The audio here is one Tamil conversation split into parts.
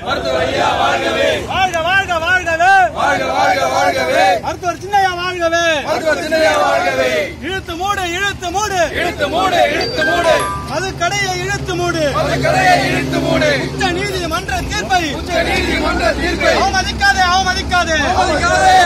மருத்துவர் ஐயா வாழ்கவே. வாழ்க வாழ்க வாழ்கவே. வாழ்க வாழ்க வாழ்கவே. மருத்துவர் சின்னையா வாழ்கவே. மருத்துவர் சின்னையா வாழ்கவே. இழுத்து மூடு இழுத்து மூடு இழுத்து மூடு இழுத்து மூடு. அது கடையை இழுத்து மூடு. அது கடையை இழுத்து மூடு. உச்ச நீதிமன்ற தீர்ப்பை அவமதிக்காதே அவமதிக்காதே.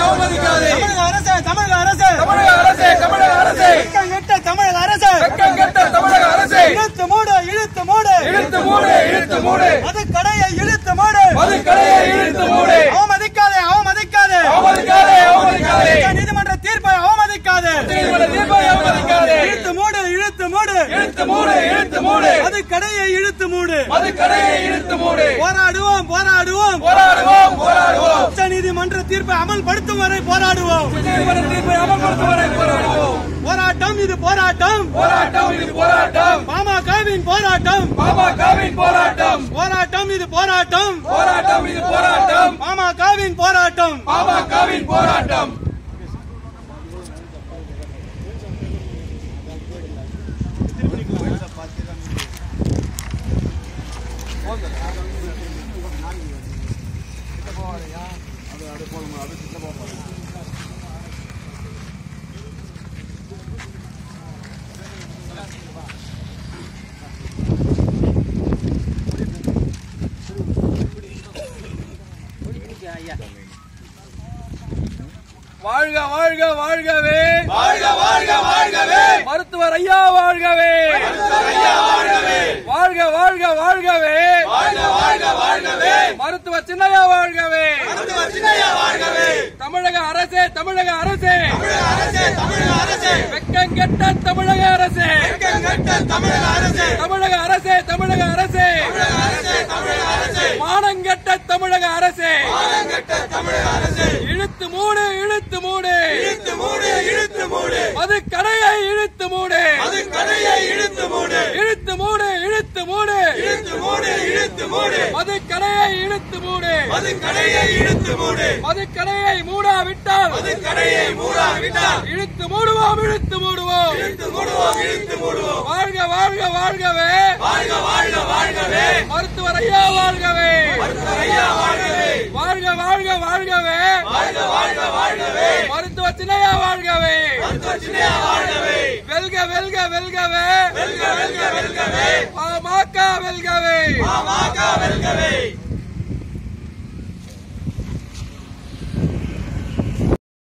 அவமதிக்காதே. தமிழக அரசே தமிழக அரசே தமிழக அரசே தமிழக அரசே. வெட்கங்கெட்ட தமிழக அரசே வெட்கங்கெட்ட தமிழக அரசே. இழுத்து மூடு இழுத்து மூடு இழுத்து மூடு இழுத்து மூடு. அது கடையை இழுத்து மூடு. அது கடையை இழுத்து மூடு. அவமதிக்காதே அவமதிக்காதே. அவமதிக்காதே அவமதிக்காதே. நீதிமன்ற தீர்ப்பை அவமதிக்காதே. நீதிமன்ற தீர்ப்பை அவமதிக்காதே. இழுத்து மூடு இழுத்து மூடு இழுத்து மூடு இழுத்து மூடு. அது கடையை இழுத்து மூடு. அது கடையை இழுத்து மூடு. போராடுவோம் போராடுவோம் போராடுவோம் போராடுவோம். உச்ச நீதிமன்ற தீர்ப்பை அமல்படுத்தும் வரை போராடுவோம். நீதிமன்ற தீர்ப்பை அமல்படுத்தும் வரை போராடுவோம். போராட்டம் இது போராட்டம். போராட்டம் இது போராட்டம். பாமகவின் போராட்டம். பாமகவின் போராட்டம். போராட்டம் இது போராட்டம். போராட்டம் இது போராட்டம். பாமகவின் போராட்டம். பாமகவின் போராட்டம். வாழ்க வாழ்க வாழ்கவே. வாழ்க வாழ்க வாழ்கவே. மருத்துவர் ஐயா வாழ்கவே. மருத்துவர் ஐயா வாழ்கவே. வாழ்க வாழ்க வாழ்கவே. வாழ்க வாழ்க வாழ்கவே. மருத்துவர் சின்னையா வாழ்கவே. மருத்துவர் சின்னையா வாழ்கவே. தமிழக அரசே தமிழக அரசே. தமிழக அரசே தமிழக அரசே. வெட்கங்கெட்ட தமிழக அரசே. வெட்கங்கெட்ட தமிழக அரசே. தமிழக அரசே தமிழக அரசே. தமிழக அரசே தமிழக அரசே. மானங்கெட்ட தமிழக அரசே. மானங்கெட்ட தமிழக அரசே. இழுத்து மூடு இழுத்து மூடு. இழுத்து மூடு இழுத்து மூடு. அது கடையை இழுத்து மூடு. அது கடையை இழுத்து மூடு. இழுத்து மூடு இழுத்து மூடு. இழுத்து மூடு இழுத்து மூடு. அது கடையை இழுத்து மூடு. அது கடையை இழுத்து மூடு. அது கடையை மூடாவிட்டால். அது கடையை மூடாவிட்டால். இழுத்து மூடுவோம் இழுத்து மூடுவோம். இழுத்து மூடுவோம் இழுத்து மூடுவோம். வாழ்க வாழ்க வாழ்கவே. வாழ்க வாழ்க வாழ்கவே. மருத்துவர் ஐயா வாழ்கவே. மருத்துவர் ஐயா வாழ்கவே. வாழ்க வாழ்க வாழ்கவே. வாழ்க வாழ்க வாழ்கவே. மருத்துவர் சின்னையா வாழ்கவே. மருத்துவர் சின்னையா வாழ்கவே. வெல்க வெல்க வெல்கவே. வெல்க வெல்க வெல்கவே. பாமக வெல்கவே. பாமக வெல்கவே.